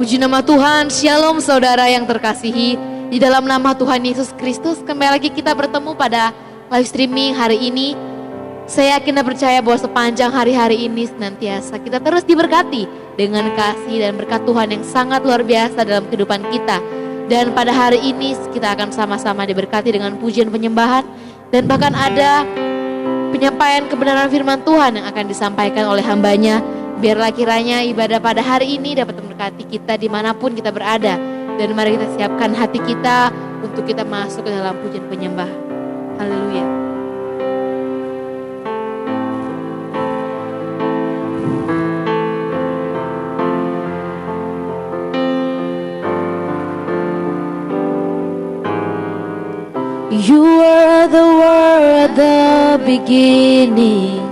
Puji nama Tuhan, Shalom saudara yang terkasihi. Di dalam nama Tuhan Yesus Kristus, kembali lagi kita bertemu pada live streaming hari ini. Saya yakin dan percaya bahwa sepanjang hari-hari ini senantiasa kita terus diberkati dengan kasih dan berkat Tuhan yang sangat luar biasa dalam kehidupan kita. Dan pada hari ini kita akan sama-sama diberkati dengan pujian penyembahan. Dan bahkan ada penyampaian kebenaran firman Tuhan yang akan disampaikan oleh hambanya. Biarlah kiranya ibadah pada hari ini dapat memberkati kita dimanapun kita berada. Dan mari kita siapkan hati kita untuk kita masuk ke dalam pujian penyembahan. Haleluya. You were the word at the beginning,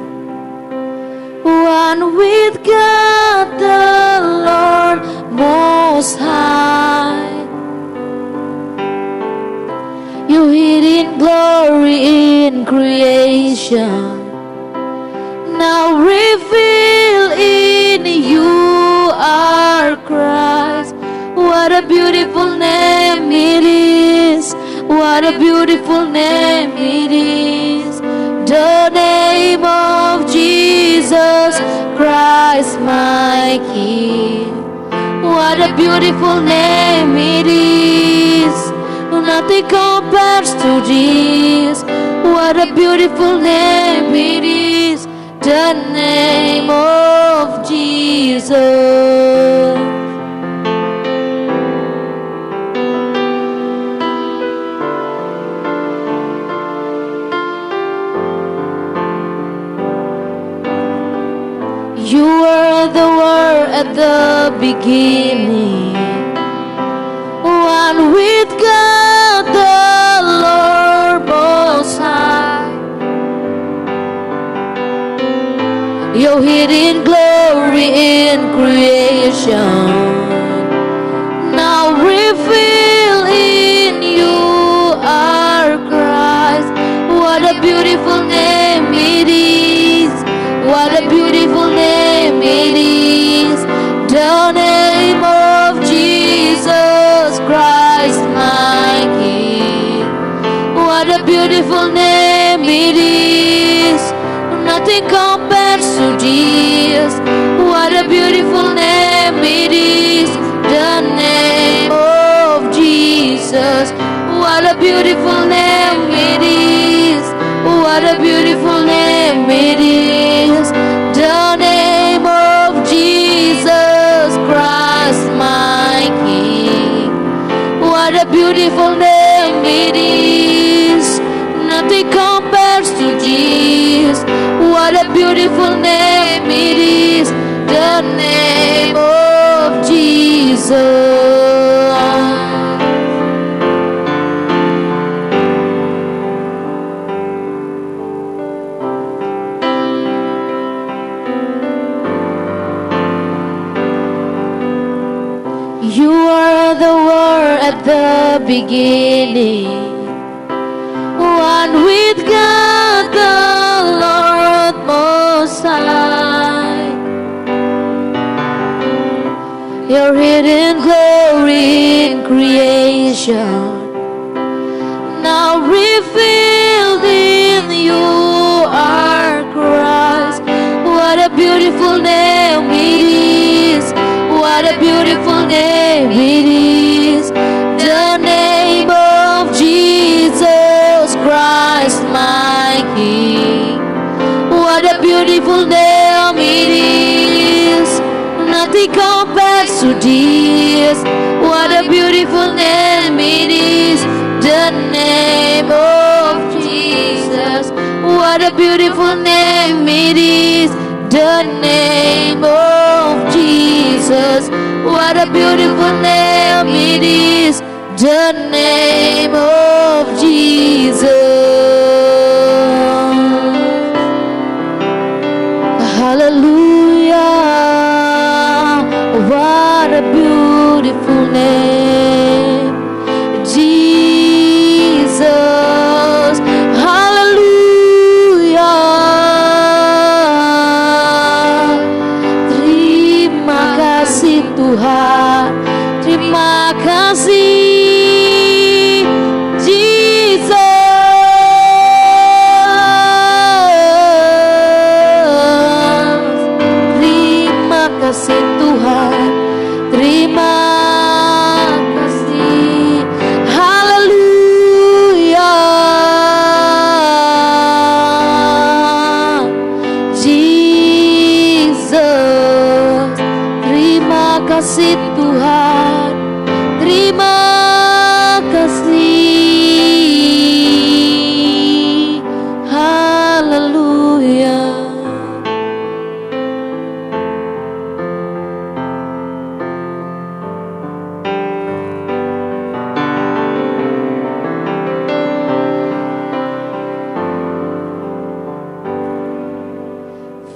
one with God the Lord Most High. You hid in glory in creation, now revealed in you are Christ. What a beautiful name it is. What a beautiful name it is. The name of Jesus Christ my King. What a beautiful name it is. Nothing compares to this. What a beautiful name it is. The name of Jesus. You were the word at the beginning, one with God the Lord Most High. Your hidden glory in creation, now revealed in you are Christ. What a beautiful name it is. What a beautiful name it is. The name of Jesus Christ my King. What a beautiful name it is. Nothing compares to this. What a beautiful name it is. The name of Jesus. What a beautiful name it is. What a beautiful name it is. The name of Jesus Christ my King. What a beautiful name it is. Nothing compares to Jesus. What a beautiful name it is. The name of Jesus. You are the word at the beginning, one with God the Lord Most High. Your hidden glory in creation, now revealed in you are Christ. What a beautiful name it is. What a beautiful name it is. The name of Jesus Christ my King. What a beautiful name it is. Nothing compares to this. What a beautiful name it is. The name of Jesus. What a beautiful name it is. The name of Jesus. What a beautiful name it is. The name of Jesus. Hallelujah. What a beautiful name, Jesus. Hallelujah. Terima kasih Tuhan.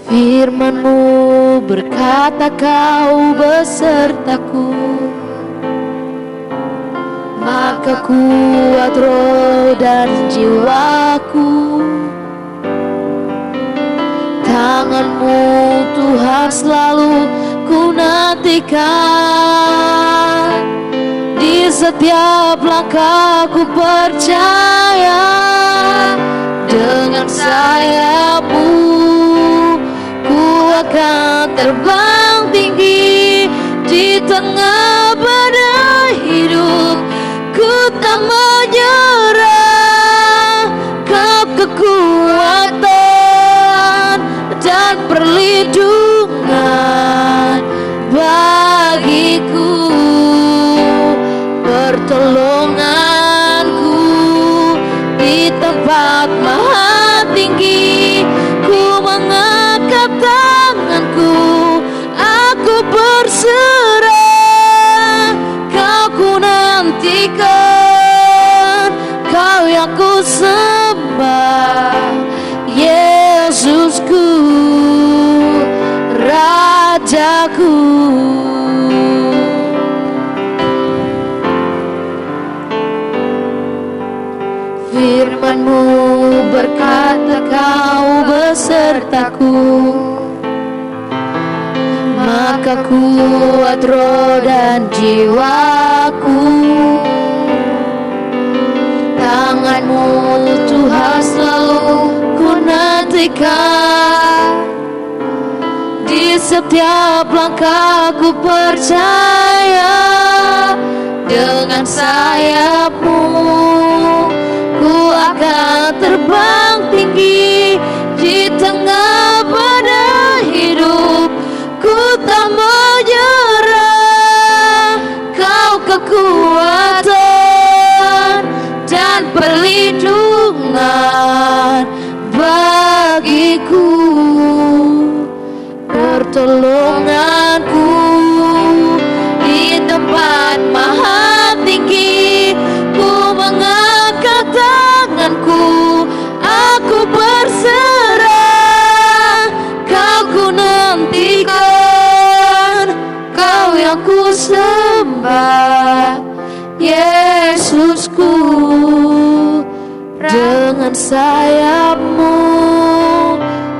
Firman-Mu berkata Kau besertaku, maka kuat roh dan jiwaku. Tangan-Mu Tuhan selalu ku nantikan, di setiap langkahku percaya. Dengan sayap-Mu ku akan terbang tinggi, di tengah badai hidup ku tak menyerah. Kau kekuatan dan perlindungan bagiku, pertolonganku di tempat maha tinggi. Ku mengangkat tanganku, aku berserah. Kau ku nantikan, Kau yang ku sembah, Yesusku, Rajaku. Firman-Mu berkata Kau besertaku, maka kuat roh dan jiwaku. Tangan-Mu Tuhan selalu ku nantikan, di setiap langkahku percaya. Dengan sayap-Mu ku akan terbang tinggi, di tengah badai hidup ku tak menyerah. Kau kekuatan dan perlindungan bagiku, pertolonganku di tempat maha tinggi. Ku mengangkat tanganku, aku berserah. Kau ku nantikan, Kau yang ku sembah, Yesusku. Dengan sayap-Mu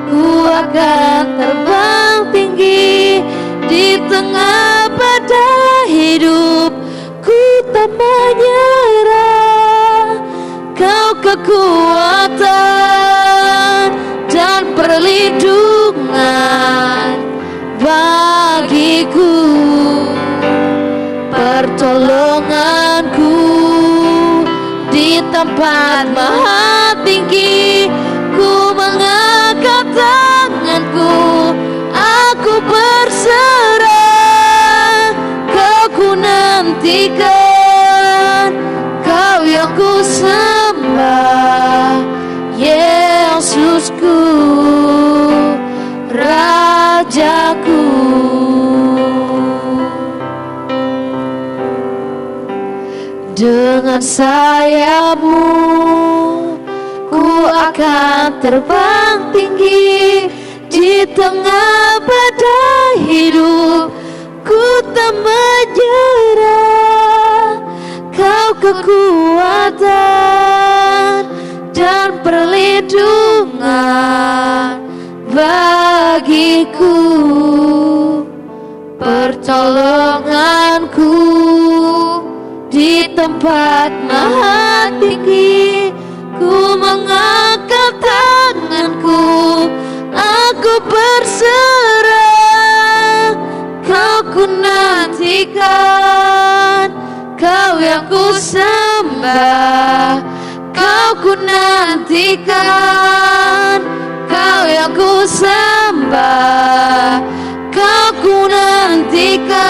ku akan terbang tinggi, di tengah badai hidup ku tak menyerah. Kau kekuatan dan perlindungan bagiku, pertolonganku di tempat maha tinggi. Ku mengangkat tanganku, aku berserah. Kau ku nantikan, Kau yang ku sembah, Yesusku, Rajaku. Dengan sayap-Mu ku akan terbang tinggi, di tengah badai hidup ku tak menyerah. Kau kekuatan dan perlindungan bagiku, pertolonganku di tempat maha tinggi. Ku mengangkat tanganku, aku berserah. Kau ku nantikan, Kau yang ku sembah. Kau ku nantikan, Kau yang ku sembah. Kau ku nantikan,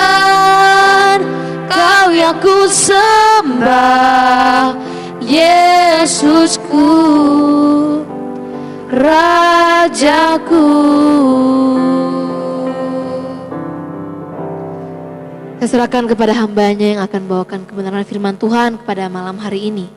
Kau yang ku sembah, Yesusku, Rajaku. Saya serahkan kepada hambanya yang akan bawakan kebenaran firman Tuhan kepada malam hari ini.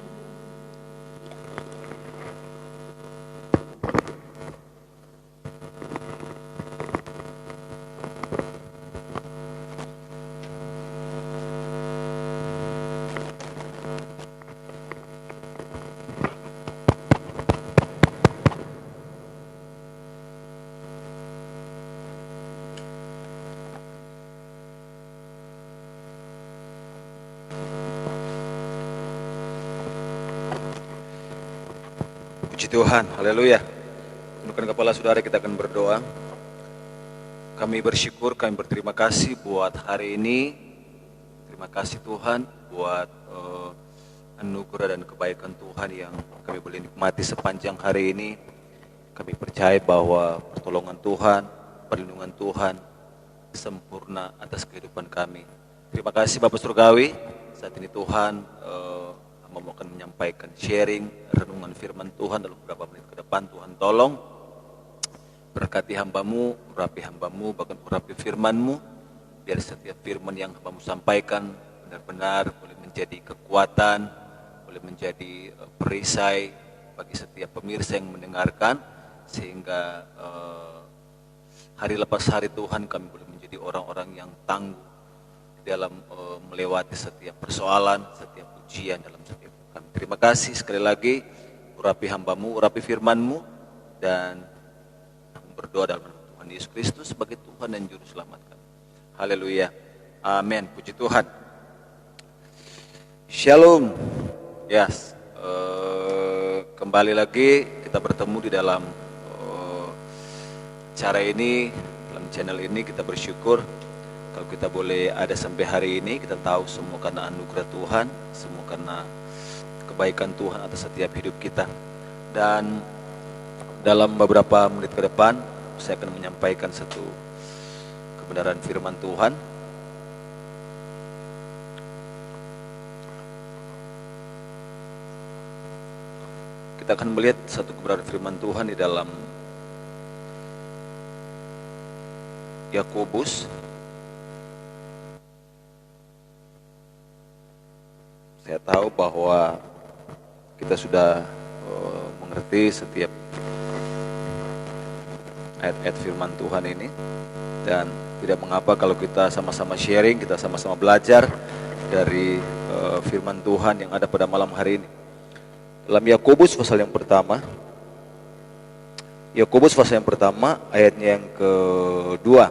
Puji Tuhan, haleluya. Tundukkan kepala saudara, kita akan berdoa. Kami bersyukur, kami berterima kasih buat hari ini. Terima kasih Tuhan buat anugerah dan kebaikan Tuhan yang kami boleh nikmati sepanjang hari ini. Kami percaya bahwa pertolongan Tuhan, perlindungan Tuhan sempurna atas kehidupan kami. Terima kasih Bapak Surgawi. Saat ini Tuhan hamba akan menyampaikan sharing renungan firman Tuhan dalam beberapa menit ke depan. Tuhan tolong berkati hambamu, urapi hambamu, bahkan urapi firman-Mu, biar setiap firman yang hambamu sampaikan benar-benar boleh menjadi kekuatan, boleh menjadi perisai bagi setiap pemirsa yang mendengarkan, sehingga hari lepas hari Tuhan kami boleh menjadi orang-orang yang tangguh dalam melewati setiap persoalan, setiap ujian dalam setiap kami. Terima kasih sekali lagi, urapi hambamu, urapi firman-Mu, dan berdoa dalam nama Tuhan Yesus Kristus sebagai Tuhan dan Juru Selamat kami. Haleluya, amin, puji Tuhan. Shalom. Yes, kembali lagi kita bertemu di dalam cara ini, dalam channel ini. Kita bersyukur kalau kita boleh ada sampai hari ini. Kita tahu semua karena anugerah Tuhan, semua karena kebaikan Tuhan atas setiap hidup kita. Dan dalam beberapa menit ke depan saya akan menyampaikan satu kebenaran firman Tuhan. Kita akan melihat satu kebenaran firman Tuhan di dalam Yakobus. Saya tahu bahwa kita sudah mengerti setiap ayat-ayat firman Tuhan ini, dan tidak mengapa kalau kita sama-sama sharing, kita sama-sama belajar dari firman Tuhan yang ada pada malam hari ini. Dalam Yakobus pasal yang pertama, Yakobus pasal yang pertama ayatnya yang kedua.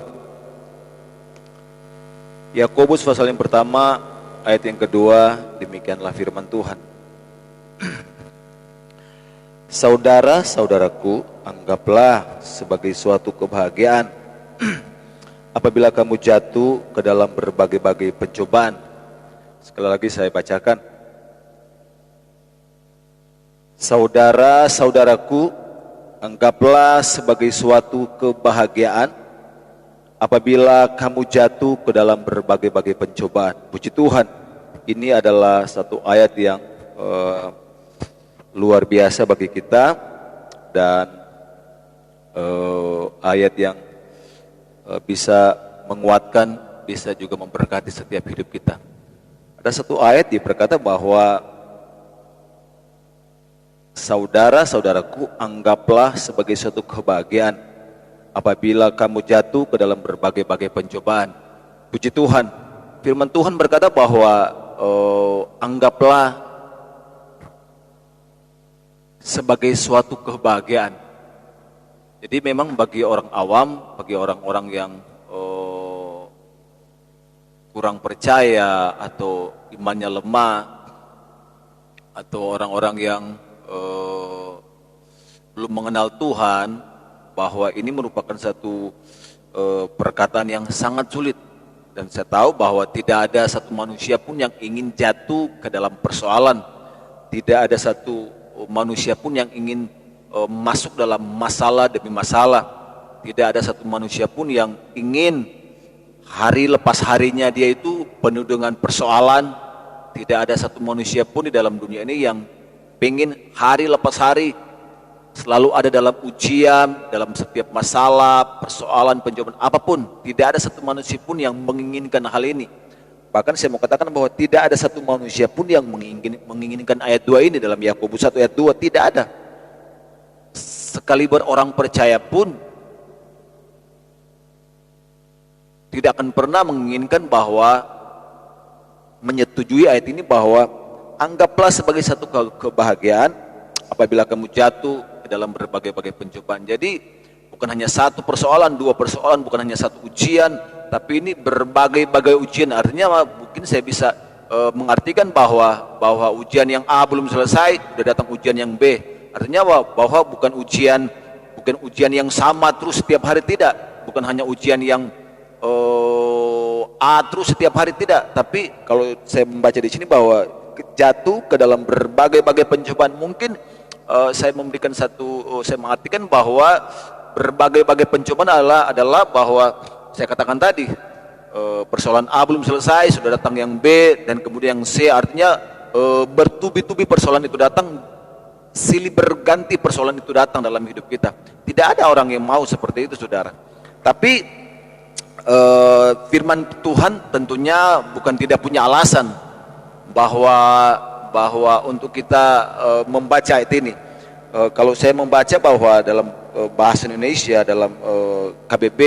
Yakobus pasal yang pertama ayat yang kedua, demikianlah firman Tuhan. Saudara-saudaraku, anggaplah sebagai suatu kebahagiaan apabila kamu jatuh ke dalam berbagai-bagai pencobaan. Sekali lagi saya bacakan. Saudara-saudaraku, anggaplah sebagai suatu kebahagiaan apabila kamu jatuh ke dalam berbagai-bagai pencobaan. Puji Tuhan, ini adalah satu ayat yang luar biasa bagi kita, dan ayat yang bisa menguatkan, bisa juga memberkati setiap hidup kita. Ada satu ayat yang berkata bahwa saudara-saudaraku, anggaplah sebagai suatu kebahagiaan apabila kamu jatuh ke dalam berbagai-bagai pencobaan. Puji Tuhan, firman Tuhan berkata bahwa anggaplah sebagai suatu kebahagiaan. Jadi memang bagi orang awam, bagi orang-orang yang kurang percaya atau imannya lemah, atau orang-orang yang belum mengenal Tuhan, bahwa ini merupakan satu perkataan yang sangat sulit. Dan saya tahu bahwa tidak ada satu manusia pun yang ingin jatuh ke dalam persoalan. Tidak ada satu manusia pun yang ingin masuk dalam masalah demi masalah. Tidak ada satu manusia pun yang ingin hari lepas harinya dia itu penuh dengan persoalan. Tidak ada satu manusia pun di dalam dunia ini yang ingin hari lepas hari selalu ada dalam ujian, dalam setiap masalah, persoalan, pencobaan apapun. Tidak ada satu manusia pun yang menginginkan hal ini. Bahkan saya mau katakan bahwa tidak ada satu manusia pun yang menginginkan ayat 2 ini dalam Yakobus 1 ayat 2, tidak ada. Sekaliber orang percaya pun tidak akan pernah menginginkan bahwa menyetujui ayat ini, bahwa anggaplah sebagai satu kebahagiaan apabila kamu jatuh ke dalam berbagai-bagai pencobaan. Jadi bukan hanya satu persoalan, dua persoalan, bukan hanya satu ujian, tapi ini berbagai-bagai ujian. Artinya mungkin saya bisa mengartikan bahwa ujian yang A belum selesai, sudah datang ujian yang B. Artinya bahwa bukan ujian yang sama terus setiap hari, tidak. Bukan hanya ujian yang A terus setiap hari, tidak. Tapi kalau saya membaca di sini bahwa jatuh ke dalam berbagai-bagai pencobaan, mungkin saya mengartikan bahwa berbagai-bagai pencobaan adalah bahwa saya katakan tadi, persoalan A belum selesai, sudah datang yang B dan kemudian yang C. Artinya bertubi-tubi persoalan itu datang, silih berganti persoalan itu datang dalam hidup kita. Tidak ada orang yang mau seperti itu, saudara. Tapi firman Tuhan tentunya bukan tidak punya alasan bahwa untuk kita membaca ayat ini. Kalau saya membaca bahwa dalam bahasa Indonesia, dalam KBB,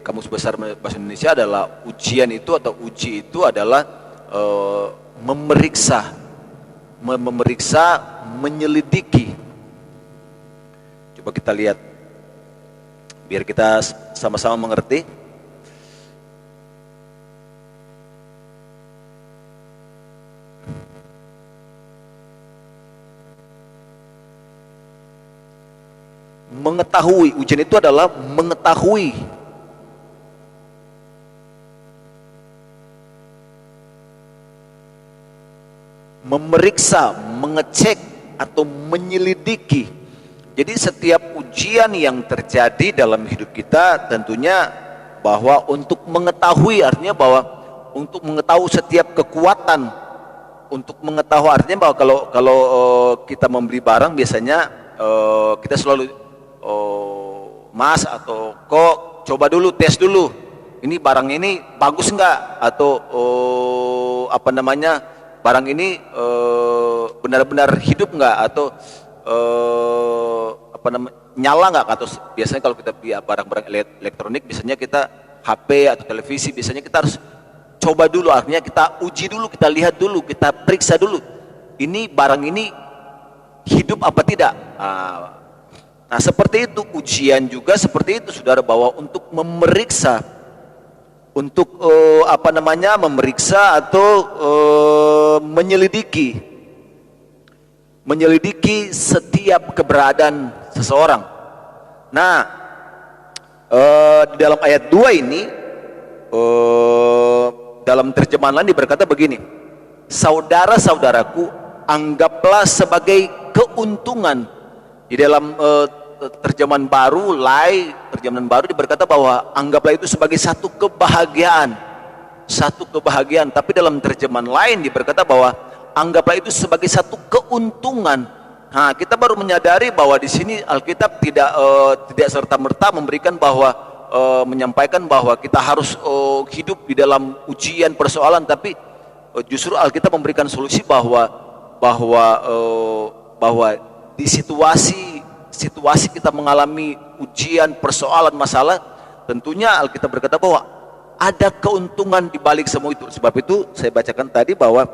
Kamus Besar Bahasa Indonesia, adalah ujian itu atau uji itu adalah memeriksa, menyelidiki. Coba kita lihat biar kita sama-sama mengerti. Mengetahui, ujian itu adalah mengetahui. Memeriksa, mengecek atau menyelidiki. Jadi setiap ujian yang terjadi dalam hidup kita tentunya bahwa untuk mengetahui, artinya bahwa untuk mengetahui setiap kekuatan, untuk mengetahui, artinya bahwa kalau kita membeli barang biasanya kita selalu Mas atau kok coba dulu, tes dulu, ini barang ini bagus enggak, atau barang ini benar-benar hidup enggak, atau nyala enggak. Atau biasanya kalau kita beli barang-barang elektronik, biasanya kita HP atau televisi, biasanya kita harus coba dulu, artinya kita uji dulu, kita lihat dulu, kita periksa dulu, ini barang ini hidup apa tidak. Nah, seperti itu ujian juga seperti itu, saudara, bahwa untuk memeriksa, untuk memeriksa atau menyelidiki setiap keberadaan seseorang. Nah, di dalam ayat 2 ini, dalam terjemahan lain berkata begini, saudara-saudaraku, anggaplah sebagai keuntungan. Di dalam terjemahan baru berkata bahwa anggaplah itu sebagai satu kebahagiaan. Tapi dalam terjemahan lain berkata bahwa anggaplah itu sebagai satu keuntungan. Nah, kita baru menyadari bahwa di sini Alkitab tidak serta-merta memberikan bahwa menyampaikan bahwa kita harus hidup di dalam ujian persoalan, tapi justru Alkitab memberikan solusi bahwa di situasi kita mengalami ujian, persoalan, masalah, tentunya Alkitab berkata bahwa ada keuntungan di balik semua itu. Sebab itu saya bacakan tadi bahwa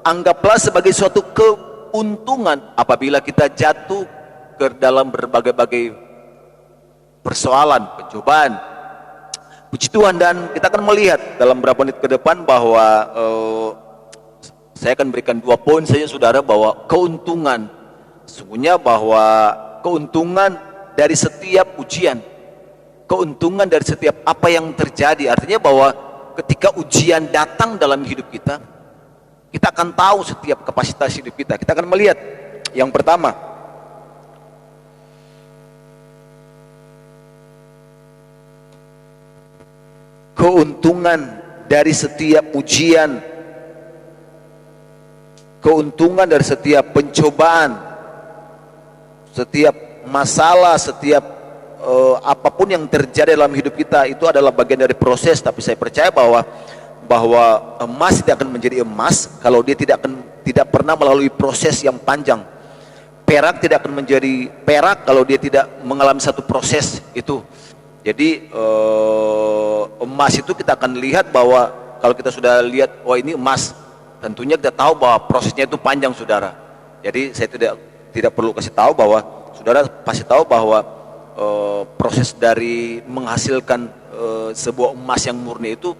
anggaplah sebagai suatu keuntungan apabila kita jatuh ke dalam berbagai-bagai persoalan, pencobaan. Puji Tuhan, dan kita akan melihat dalam beberapa menit ke depan bahwa saya akan berikan 2 poin saja, saudara, bahwa keuntungan, sesungguhnya bahwa keuntungan dari setiap ujian, keuntungan dari setiap apa yang terjadi. Artinya bahwa ketika ujian datang dalam hidup kita, kita akan tahu setiap kapasitas hidup kita. Kita akan melihat yang pertama, keuntungan dari setiap ujian, keuntungan dari setiap pencobaan, setiap masalah, setiap apapun yang terjadi dalam hidup kita, itu adalah bagian dari proses. Tapi saya percaya bahwa emas tidak akan menjadi emas kalau dia tidak pernah melalui proses yang panjang. Perak tidak akan menjadi perak kalau dia tidak mengalami satu proses itu. Jadi emas itu kita akan lihat bahwa kalau kita sudah lihat, oh ini emas, tentunya kita tahu bahwa prosesnya itu panjang, saudara. Jadi saya tidak perlu kasih tahu bahwa saudara pasti tahu bahwa proses dari menghasilkan sebuah emas yang murni itu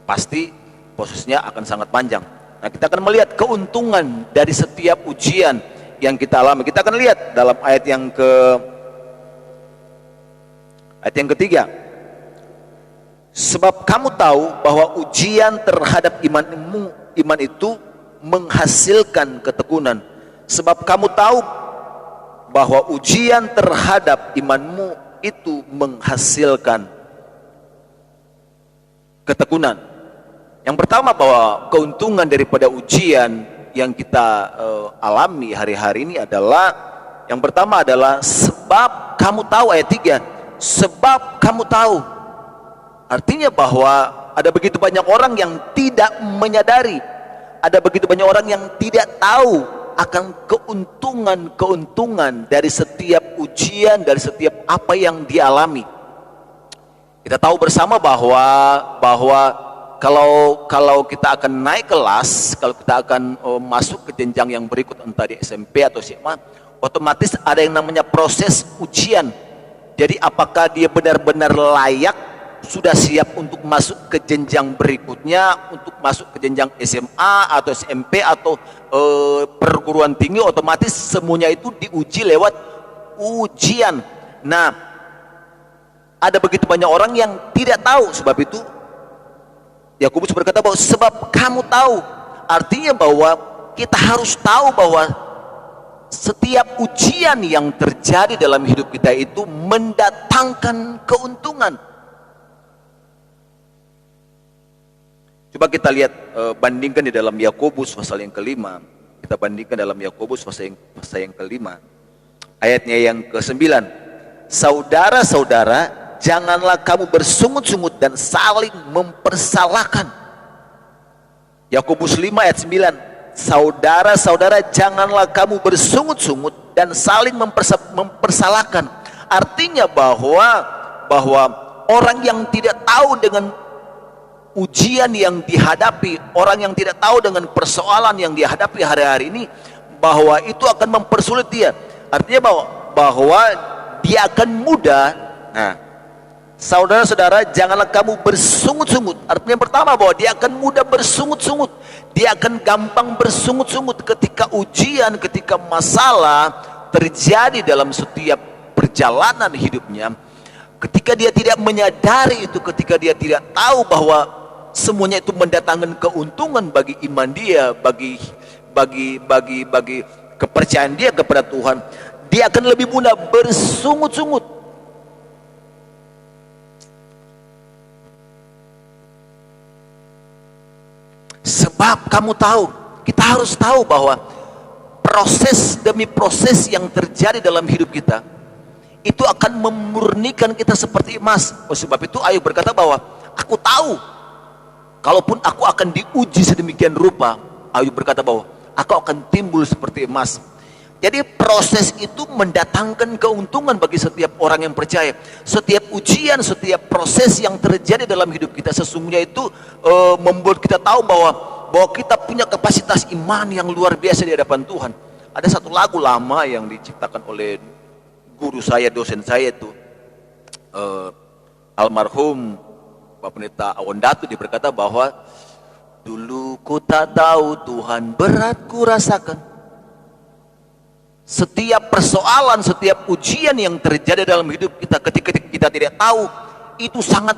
pasti prosesnya akan sangat panjang. Nah, kita akan melihat keuntungan dari setiap ujian yang kita alami. Kita akan lihat dalam ayat yang ketiga. Sebab kamu tahu bahwa ujian terhadap iman itu menghasilkan ketekunan. Sebab kamu tahu bahwa ujian terhadap imanmu itu menghasilkan ketekunan. Yang pertama, bahwa keuntungan daripada ujian yang kita alami hari-hari ini adalah, yang pertama adalah sebab kamu tahu, ayat 3, sebab kamu tahu. Artinya bahwa ada begitu banyak orang yang tidak menyadari, ada begitu banyak orang yang tidak tahu akan keuntungan dari setiap ujian, dari setiap apa yang dialami. Kita tahu bersama bahwa kalau kita akan naik kelas, kalau kita akan masuk ke jenjang yang berikut, entah di SMP atau SMA, otomatis ada yang namanya proses ujian. Jadi apakah dia benar-benar layak, sudah siap untuk masuk ke jenjang berikutnya, untuk masuk ke jenjang SMA atau SMP atau perguruan tinggi, otomatis semuanya itu diuji lewat ujian. Nah, ada begitu banyak orang yang tidak tahu. Sebab itu Yakobus berkata bahwa sebab kamu tahu, artinya bahwa kita harus tahu bahwa setiap ujian yang terjadi dalam hidup kita itu mendatangkan keuntungan. Coba kita lihat, bandingkan di dalam Yakobus pasal yang kelima. Kita bandingkan dalam Yakobus pasal yang kelima, ayatnya yang ke-9. Saudara-saudara, janganlah kamu bersungut-sungut dan saling mempersalahkan. Yakobus 5 ayat 9. Saudara-saudara, janganlah kamu bersungut-sungut dan saling mempersalahkan. Artinya bahwa orang yang tidak tahu dengan ujian yang dihadapi, orang yang tidak tahu dengan persoalan yang dihadapi hari-hari ini, bahwa itu akan mempersulit dia. Artinya bahwa dia akan mudah. Nah, saudara-saudara, janganlah kamu bersungut-sungut. Artinya yang pertama, bahwa dia akan mudah bersungut-sungut. Dia akan gampang bersungut-sungut ketika ujian, ketika masalah terjadi dalam setiap perjalanan hidupnya. Ketika dia tidak menyadari itu, ketika dia tidak tahu bahwa semuanya itu mendatangkan keuntungan bagi iman dia, bagi kepercayaan dia kepada Tuhan, dia akan lebih mudah bersungut-sungut. Sebab kamu tahu, kita harus tahu bahwa proses demi proses yang terjadi dalam hidup kita itu akan memurnikan kita seperti emas. Sebab itu Ayub berkata bahwa aku tahu, kalaupun aku akan diuji sedemikian rupa, Ayub berkata bahwa aku akan timbul seperti emas. Jadi proses itu mendatangkan keuntungan bagi setiap orang yang percaya. Setiap ujian, setiap proses yang terjadi dalam hidup kita sesungguhnya itu membuat kita tahu bahwa kita punya kapasitas iman yang luar biasa di hadapan Tuhan. Ada satu lagu lama yang diciptakan oleh guru saya, dosen saya itu, almarhum Pak Pendeta Awandatu. Dia berkata bahwa dulu ku tak tahu Tuhan, berat ku rasakan. Setiap persoalan, setiap ujian yang terjadi dalam hidup kita, ketika kita tidak tahu, itu sangat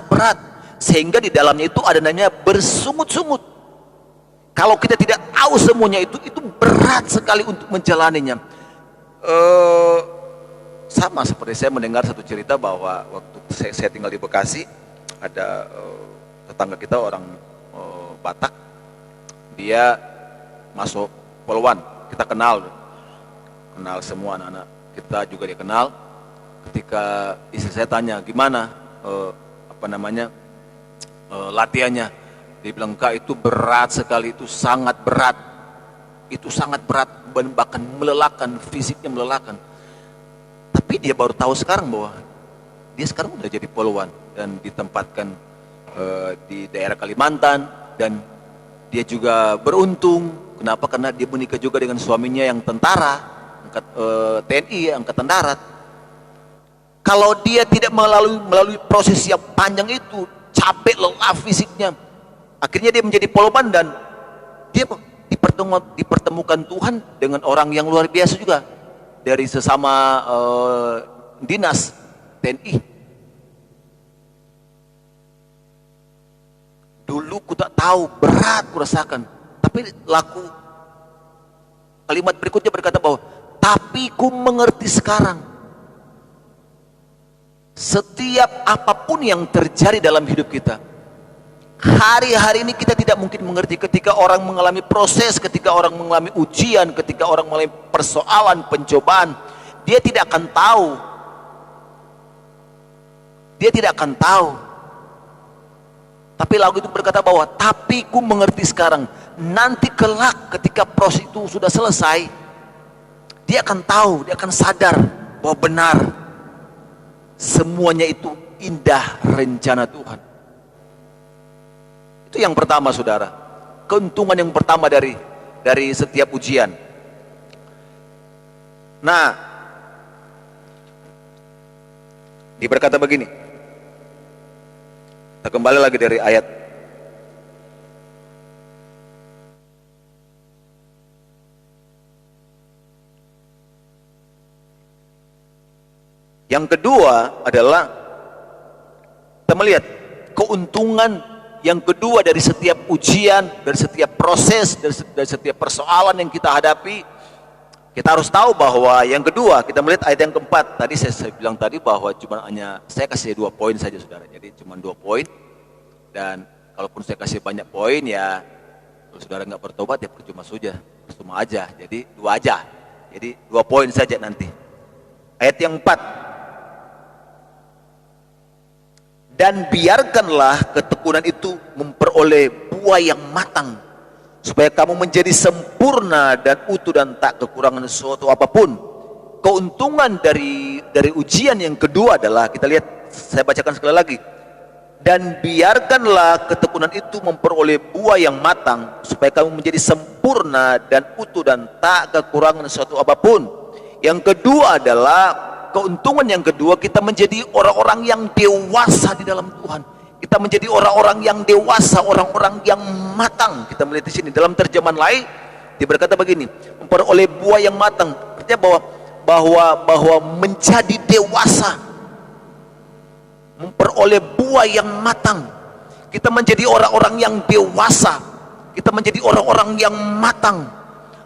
berat, sehingga di dalamnya itu ada namanya bersungut-sungut. Kalau kita tidak tahu semuanya itu berat sekali untuk menjalaninya. Sama seperti saya mendengar satu cerita bahwa waktu saya tinggal di Bekasi, ada tetangga kita orang Batak, dia masuk Poluan. Kita kenal semua anak-anak kita juga dia kenal. Ketika istri saya tanya gimana latihannya, dia bilang, Kak, itu berat sekali, itu sangat berat, bahkan melelahkan, fisiknya melelahkan. Tapi dia baru tahu sekarang bahwa dia sekarang udah jadi Poluan dan ditempatkan di daerah Kalimantan, dan dia juga beruntung. Kenapa? Karena dia menikah juga dengan suaminya yang tentara, TNI, Angkatan Darat. Kalau dia tidak melalui proses yang panjang itu, capek, lelah fisiknya, akhirnya dia menjadi Poluan dan dia dipertemukan Tuhan dengan orang yang luar biasa juga dari sesama dinas TNI. Dulu ku tak tahu, berat ku rasakan, tapi kalimat berikutnya berkata bahwa tapi ku mengerti sekarang. Setiap apapun yang terjadi dalam hidup kita, hari-hari ini kita tidak mungkin mengerti. Ketika orang mengalami proses, ketika orang mengalami ujian, ketika orang mengalami persoalan, pencobaan, dia tidak akan tahu. Dia tidak akan tahu. Tapi lagu itu berkata bahwa tapi ku mengerti sekarang. Nanti kelak ketika proses itu sudah selesai, dia akan tahu, dia akan sadar bahwa benar semuanya itu indah rencana Tuhan. Itu yang pertama, saudara. Keuntungan yang pertama dari setiap ujian. Nah, diberkata begini. Kita kembali lagi dari ayat yang kedua adalah kita melihat keuntungan yang kedua dari setiap ujian, dari setiap proses, dari setiap persoalan yang kita hadapi. Kita harus tahu bahwa yang kedua, kita melihat ayat yang keempat. Tadi saya bilang tadi bahwa saya kasih 2 poin saja, saudara. Jadi cuma 2 poin. Dan kalaupun saya kasih banyak poin, ya kalau saudara nggak bertobat ya percuma aja. Jadi 2 aja. Jadi 2 poin saja nanti. Ayat yang 4. Dan biarkanlah ketekunan itu memperoleh buah yang matang, supaya kamu menjadi sempurna dan utuh dan tak kekurangan sesuatu apapun. Keuntungan dari ujian yang kedua adalah, kita lihat, saya bacakan sekali lagi. Dan biarkanlah ketekunan itu memperoleh buah yang matang, supaya kamu menjadi sempurna dan utuh dan tak kekurangan sesuatu apapun. Yang kedua adalah keuntungan yang kedua, kita menjadi orang-orang yang dewasa di dalam Tuhan. Kita menjadi orang-orang yang dewasa, orang-orang yang matang. Kita melihat di sini dalam terjemahan lain diberkata begini, memperoleh buah yang matang. Artinya bahwa menjadi dewasa, memperoleh buah yang matang. Kita menjadi orang-orang yang dewasa. Kita menjadi orang-orang yang matang.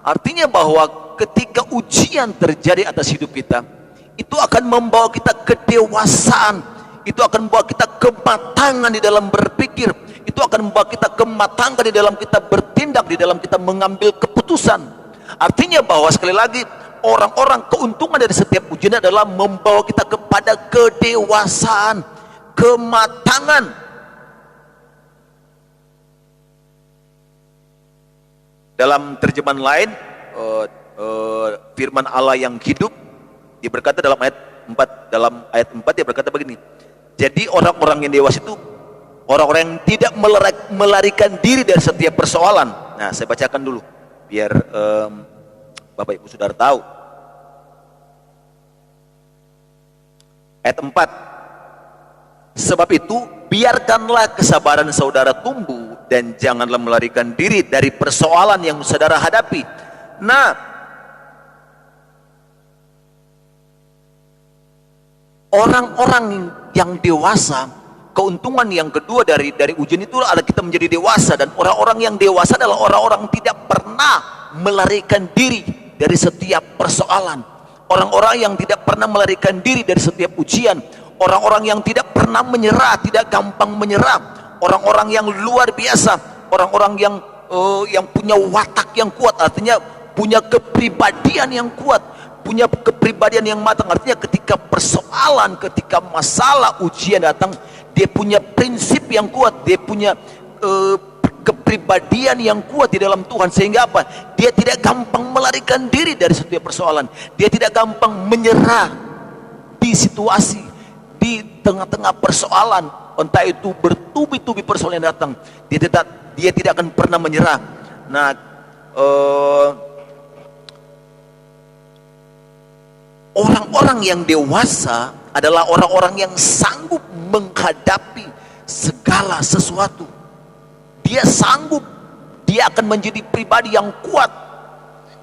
Artinya bahwa ketika ujian terjadi atas hidup kita, itu akan membawa kita kedewasaan, itu akan membawa kita kematangan di dalam berpikir, itu akan membawa kita kematangan di dalam kita bertindak, di dalam kita mengambil keputusan. Artinya bahwa sekali lagi, keuntungan dari setiap ujian adalah membawa kita kepada kedewasaan, kematangan. Dalam terjemahan lain, firman Allah yang hidup, dia berkata dalam ayat 4 dia berkata begini. Jadi orang-orang yang dewasa itu orang-orang yang tidak melarikan diri dari setiap persoalan. Nah, saya bacakan dulu biar Bapak Ibu Saudara tahu. Ayat 4. Sebab itu biarkanlah kesabaran saudara tumbuh dan janganlah melarikan diri dari persoalan yang saudara hadapi. Nah, orang-orang yang dewasa, keuntungan yang kedua dari ujian itu adalah kita menjadi dewasa. Dan orang-orang yang dewasa adalah orang-orang tidak pernah melarikan diri dari setiap persoalan, orang-orang yang tidak pernah melarikan diri dari setiap ujian, orang-orang yang tidak pernah menyerah, tidak gampang menyerah, orang-orang yang luar biasa, orang-orang yang punya watak yang kuat. Artinya punya kepribadian yang kuat, punya kepribadian yang matang. Artinya ketika persoalan, ketika masalah ujian datang, dia punya prinsip yang kuat, dia punya kepribadian yang kuat di dalam Tuhan. Sehingga apa? Dia tidak gampang melarikan diri dari setiap persoalan, dia tidak gampang menyerah di situasi, di tengah-tengah persoalan, entah itu bertubi-tubi persoalan yang datang, dia tidak akan pernah menyerah. Nah, orang-orang yang dewasa adalah orang-orang yang sanggup menghadapi segala sesuatu. Dia sanggup dia akan menjadi pribadi yang kuat.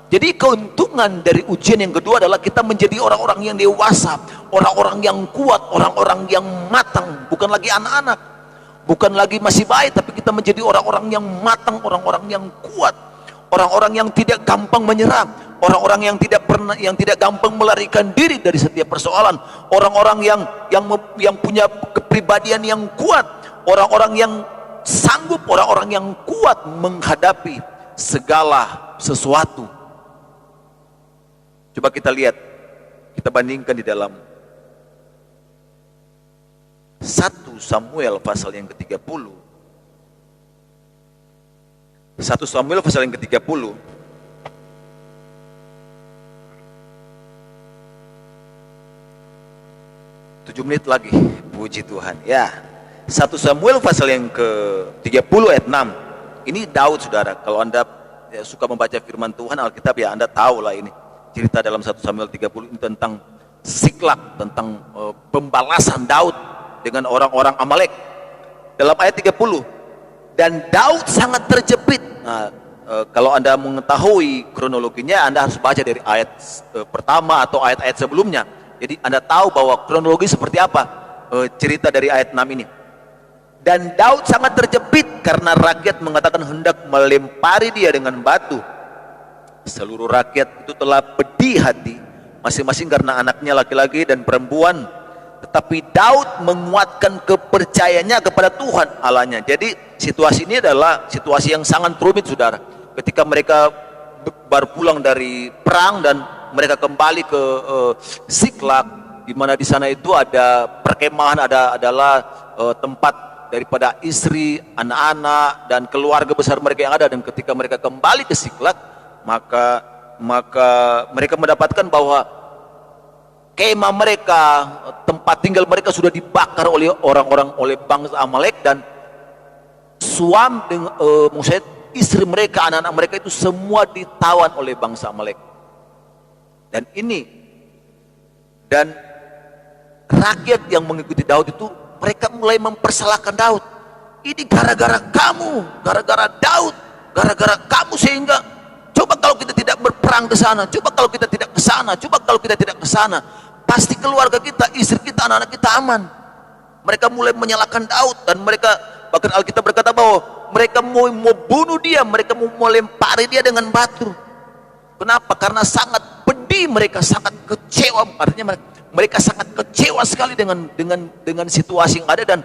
Jadi keuntungan dari ujian yang kedua adalah kita menjadi orang-orang yang dewasa, orang-orang yang kuat, orang-orang yang matang, bukan lagi anak-anak, bukan lagi masih baik, tapi kita menjadi orang-orang yang matang, orang-orang yang kuat, orang-orang yang tidak gampang menyerah, orang-orang yang tidak gampang melarikan diri dari setiap persoalan, orang-orang yang punya kepribadian yang kuat, orang-orang yang sanggup, orang-orang yang kuat menghadapi segala sesuatu. Coba kita lihat, kita bandingkan di dalam 1 Samuel pasal yang ke-30. 1 Samuel pasal yang ke-30. Tujuh menit lagi, puji Tuhan. Ya, 1 Samuel pasal yang ke-30 ayat 6. Ini Daud, saudara. Kalau Anda suka membaca firman Tuhan, Alkitab, ya Anda tahu lah ini. Cerita dalam 1 Samuel 30 ini tentang Siklak, tentang pembalasan Daud dengan orang-orang Amalek. Dalam ayat 30, dan Daud sangat terjepit. Nah, kalau Anda mengetahui kronologinya, Anda harus baca dari ayat pertama atau ayat-ayat sebelumnya. Jadi Anda tahu bahwa kronologi seperti apa cerita dari ayat 6 ini. Dan Daud sangat terjepit karena rakyat mengatakan hendak melempari dia dengan batu. Seluruh rakyat itu telah pedih hati, masing-masing karena anaknya laki-laki dan perempuan. Tetapi Daud menguatkan kepercayaannya kepada Tuhan Allahnya. Jadi situasi ini adalah situasi yang sangat rumit, saudara. Ketika mereka baru pulang dari perang dan mereka kembali ke Siklak, di mana di sana itu ada perkemahan, adalah tempat daripada istri, anak-anak dan keluarga besar mereka yang ada. Dan ketika mereka kembali ke Siklak, maka mereka mendapatkan bahwa kemah mereka, tempat tinggal mereka sudah dibakar oleh orang-orang, oleh bangsa Amalek, dan maksudnya istri mereka, anak-anak mereka itu semua ditawan oleh bangsa Amalek. Dan rakyat yang mengikuti Daud itu, mereka mulai mempersalahkan Daud. Ini gara-gara kamu, gara-gara Daud, gara-gara kamu, sehingga coba kalau kita tidak berperang ke sana, coba kalau kita tidak ke sana, coba kalau kita tidak ke sana, pasti keluarga kita, istri kita, anak-anak kita aman. Mereka mulai menyalahkan Daud, dan mereka, bahkan Alkitab berkata bahwa mereka mau bunuh dia, mereka mau melempari dia dengan batu. Kenapa? Karena sangat pedih, mereka sangat kecewa. Artinya mereka sangat kecewa sekali dengan situasi yang ada, dan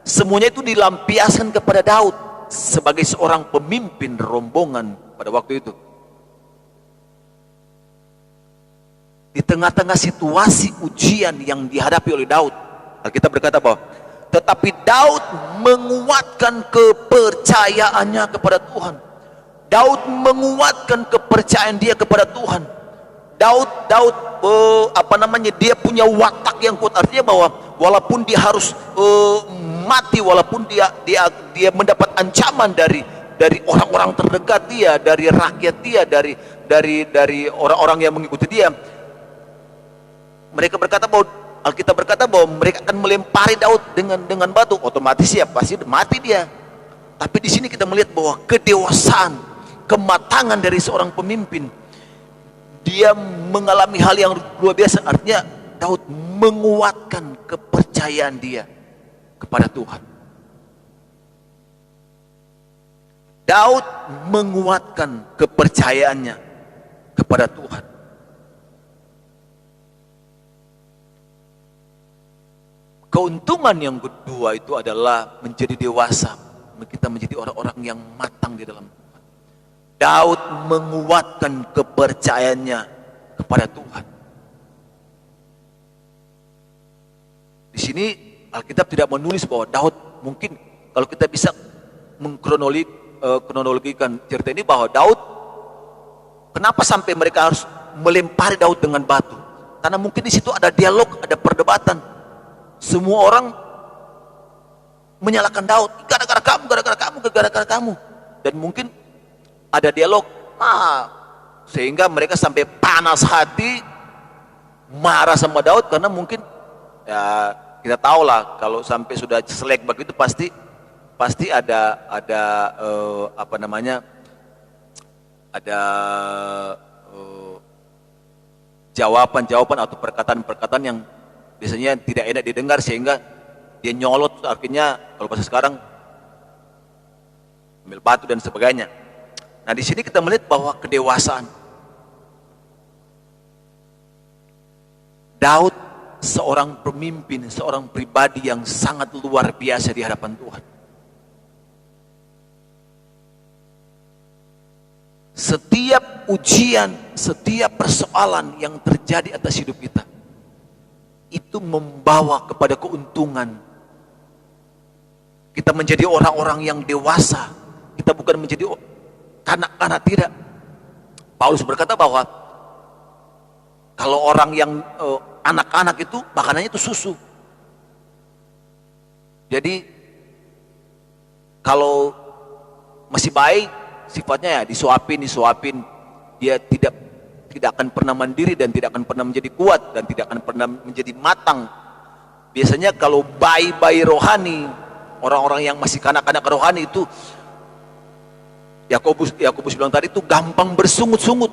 semuanya itu dilampiaskan kepada Daud sebagai seorang pemimpin rombongan pada waktu itu. Di tengah-tengah situasi ujian yang dihadapi oleh Daud, Alkitab berkata bahwa tetapi Daud menguatkan kepercayaannya kepada Tuhan. Daud menguatkan kepercayaan dia kepada Tuhan. Daud dia punya watak yang kuat. Artinya bahwa walaupun dia harus mati, walaupun dia mendapat ancaman dari orang-orang terdekat dia, dari rakyat dia, dari orang-orang yang mengikuti dia, mereka berkata bahwa Alkitab berkata bahwa mereka akan melempari Daud dengan batu. Otomatis ya pasti mati dia. Tapi di sini kita melihat bahwa kedewasaan, kematangan dari seorang pemimpin, dia mengalami hal yang luar biasa. Artinya Daud menguatkan kepercayaan dia kepada Tuhan. Daud menguatkan kepercayaannya kepada Tuhan. Keuntungan yang kedua itu adalah menjadi dewasa. Kita menjadi orang-orang yang matang di dalam Tuhan. Daud menguatkan kepercayaannya kepada Tuhan. Di sini Alkitab tidak menulis bahwa Daud, mungkin kalau kita bisa mengkronologikan cerita ini, bahwa Daud, kenapa sampai mereka harus melempari Daud dengan batu? Karena mungkin di situ ada dialog, ada perdebatan. Semua orang menyalahkan Daud, gara-gara kamu. Dan mungkin ada dialog, sehingga mereka sampai panas hati, marah sama Daud, karena mungkin ya kita tahu lah, kalau sampai sudah selek begitu pasti pasti ada apa namanya, ada jawaban-jawaban atau perkataan-perkataan yang biasanya tidak enak didengar sehingga dia nyolot, artinya kalau bahasa sekarang ambil batu dan sebagainya. Nah, di sini kita melihat bahwa kedewasaan Daud, seorang pemimpin, seorang pribadi yang sangat luar biasa di hadapan Tuhan. Setiap ujian, setiap persoalan yang terjadi atas hidup kita, itu membawa kepada keuntungan. Kita menjadi orang-orang yang dewasa. Kita bukan menjadi kanak-kanak, tidak. Paulus berkata bahwa kalau orang yang anak-anak itu makanannya itu susu. Jadi kalau masih baik sifatnya ya disuapin, dia tidak akan pernah mandiri dan tidak akan pernah menjadi kuat dan tidak akan pernah menjadi matang. Biasanya kalau bayi-bayi rohani, orang-orang yang masih kanak-kanak rohani itu, Yakobus bilang tadi itu gampang bersungut-sungut,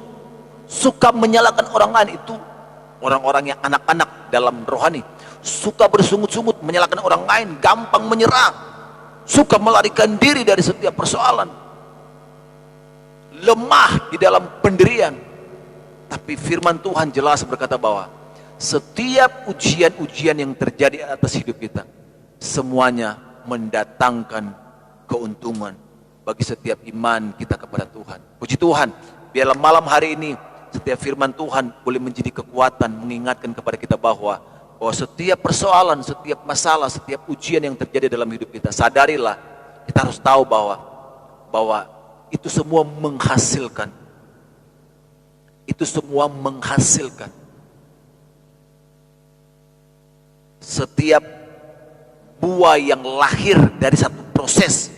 suka menyalahkan orang lain. Itu orang-orang yang anak-anak dalam rohani, suka bersungut-sungut menyalahkan orang lain, gampang menyerah, suka melarikan diri dari setiap persoalan, lemah di dalam pendirian. Tapi firman Tuhan jelas berkata bahwa setiap ujian-ujian yang terjadi atas hidup kita, semuanya mendatangkan keuntungan bagi setiap iman kita kepada Tuhan. Puji Tuhan, biarlah malam hari ini setiap firman Tuhan boleh menjadi kekuatan, mengingatkan kepada kita bahwa setiap persoalan, setiap masalah, setiap ujian yang terjadi dalam hidup kita, sadarilah, kita harus tahu bahwa itu semua menghasilkan. Itu semua menghasilkan. Setiap buah yang lahir dari satu proses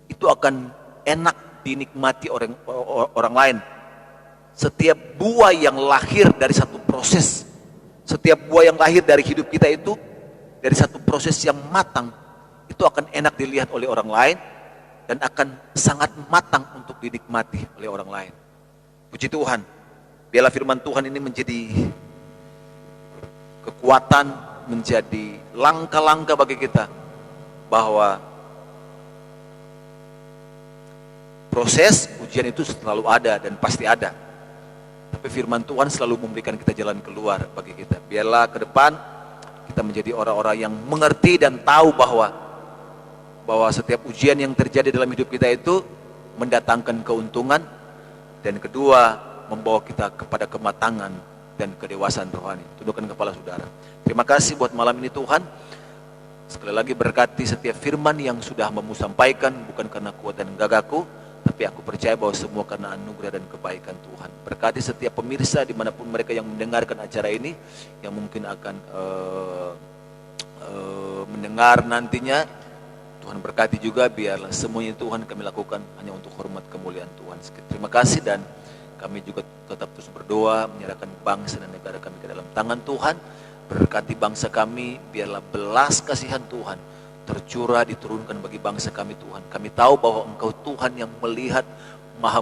itu akan enak dinikmati orang lain. Setiap buah yang lahir dari satu proses, setiap buah yang lahir dari hidup kita itu dari satu proses yang matang, itu akan enak dilihat oleh orang lain dan akan sangat matang untuk dinikmati oleh orang lain. Puji Tuhan, biarlah firman Tuhan ini menjadi kekuatan, menjadi langkah-langkah bagi kita bahwa proses ujian itu selalu ada dan pasti ada. Tapi firman Tuhan selalu memberikan kita jalan keluar bagi kita. Biarlah ke depan kita menjadi orang-orang yang mengerti dan tahu bahwa setiap ujian yang terjadi dalam hidup kita itu mendatangkan keuntungan, dan kedua membawa kita kepada kematangan dan kedewasaan rohani. Tundukkan kepala saudara. Terima kasih buat malam ini Tuhan. Sekali lagi berkati setiap firman yang sudah kamu sampaikan, bukan karena kuat dan gagahku, tapi aku percaya bahwa semua karena anugerah dan kebaikan Tuhan. Berkati setiap pemirsa dimanapun mereka yang mendengarkan acara ini, yang mungkin akan mendengar nantinya. Tuhan berkati juga, biarlah semuanya Tuhan kami lakukan hanya untuk hormat kemuliaan Tuhan. Terima kasih, dan kami juga tetap terus berdoa menyerahkan bangsa dan negara kami ke dalam tangan Tuhan. Berkati bangsa kami, biarlah belas kasihan Tuhan tercurah, diturunkan bagi bangsa kami Tuhan. Kami tahu bahwa Engkau Tuhan yang melihat, maha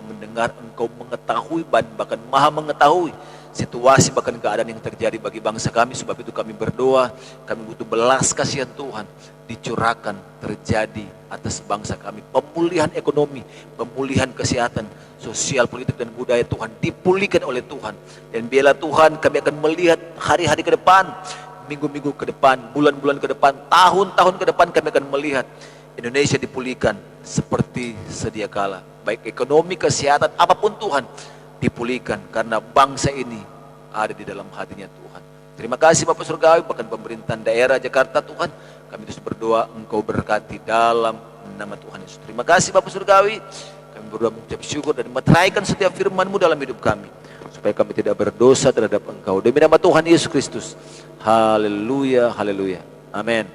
mendengar, Engkau mengetahui, bahkan maha mengetahui situasi bahkan keadaan yang terjadi bagi bangsa kami. Sebab itu kami berdoa, kami butuh belas kasihan Tuhan dicurahkan terjadi atas bangsa kami. Pemulihan ekonomi, pemulihan kesehatan, sosial, politik dan budaya Tuhan dipulihkan oleh Tuhan. Dan biarlah Tuhan kami akan melihat hari-hari ke depan, minggu-minggu ke depan, bulan-bulan ke depan, tahun-tahun ke depan, kami akan melihat Indonesia dipulihkan seperti sedia kala. Baik ekonomi, kesehatan, apapun Tuhan dipulihkan, karena bangsa ini ada di dalam hatinya Tuhan. Terima kasih Bapak Surgawi, bahkan pemerintahan daerah Jakarta Tuhan, kami terus berdoa Engkau berkati dalam nama Tuhan Yesus. Terima kasih Bapak Surgawi, kami berdoa mengucap syukur dan meteraikan setiap firman-Mu dalam hidup kami, supaya kami tidak berdosa terhadap Engkau. Demi nama Tuhan Yesus Kristus. Haleluya, haleluya. Amin.